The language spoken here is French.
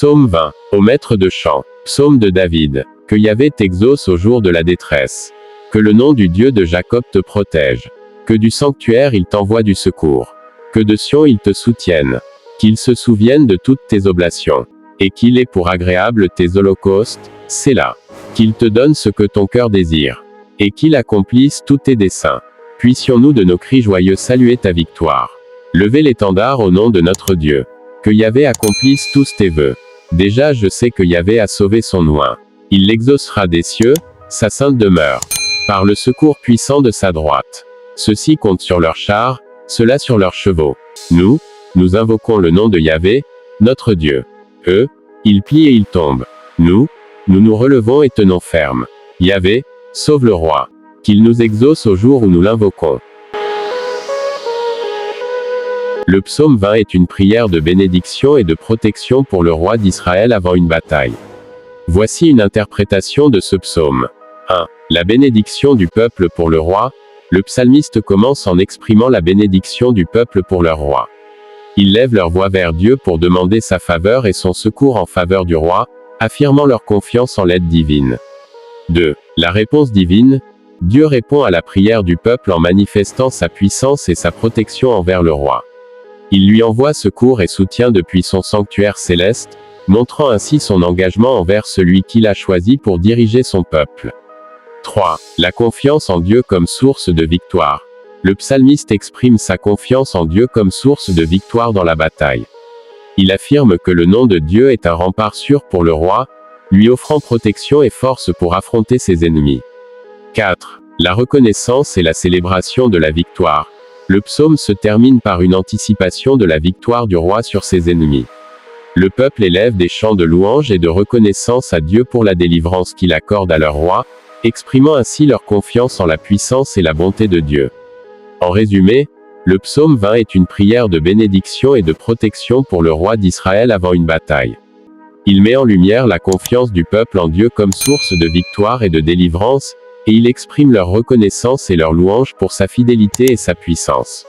Psaume 20. Ô maître de chant. Psaume de David. Que Yahvé t'exauce au jour de la détresse. Que le nom du Dieu de Jacob te protège. Que du sanctuaire il t'envoie du secours. Que de Sion il te soutienne. Qu'il se souvienne de toutes tes oblations. Et qu'il ait pour agréable tes holocaustes, Sélah. Qu'il te donne ce que ton cœur désire. Et qu'il accomplisse tous tes desseins. Puissions-nous de nos cris joyeux saluer ta victoire. Levez l'étendard au nom de notre Dieu. Que Yahvé accomplisse tous tes vœux. Déjà je sais que Yahvé a sauvé son oint. Il l'exaucera des cieux, sa sainte demeure. Par le secours puissant de sa droite. Ceux-ci comptent sur leurs chars, ceux-là sur leurs chevaux. Nous invoquons le nom de Yahvé, notre Dieu. Eux, ils plient et ils tombent. Nous nous relevons et tenons ferme. Yahvé, sauve le roi. Qu'il nous exauce au jour où nous l'invoquons. Le psaume 20 est une prière de bénédiction et de protection pour le roi d'Israël avant une bataille. Voici une interprétation de ce psaume. 1. La bénédiction du peuple pour le roi. Le psalmiste commence en exprimant la bénédiction du peuple pour leur roi. Ils lèvent leur voix vers Dieu pour demander sa faveur et son secours en faveur du roi, affirmant leur confiance en l'aide divine. 2. La réponse divine. Dieu répond à la prière du peuple en manifestant sa puissance et sa protection envers le roi. Il lui envoie secours et soutien depuis son sanctuaire céleste, montrant ainsi son engagement envers celui qu'il a choisi pour diriger son peuple. 3. La confiance en Dieu comme source de victoire. Le psalmiste exprime sa confiance en Dieu comme source de victoire dans la bataille. Il affirme que le nom de Dieu est un rempart sûr pour le roi, lui offrant protection et force pour affronter ses ennemis. 4. La reconnaissance et la célébration de la victoire. Le psaume se termine par une anticipation de la victoire du roi sur ses ennemis. Le peuple élève des chants de louange et de reconnaissance à Dieu pour la délivrance qu'il accorde à leur roi, exprimant ainsi leur confiance en la puissance et la bonté de Dieu. En résumé, le psaume 20 est une prière de bénédiction et de protection pour le roi d'Israël avant une bataille. Il met en lumière la confiance du peuple en Dieu comme source de victoire et de délivrance, et il exprime leur reconnaissance et leur louange pour sa fidélité et sa puissance.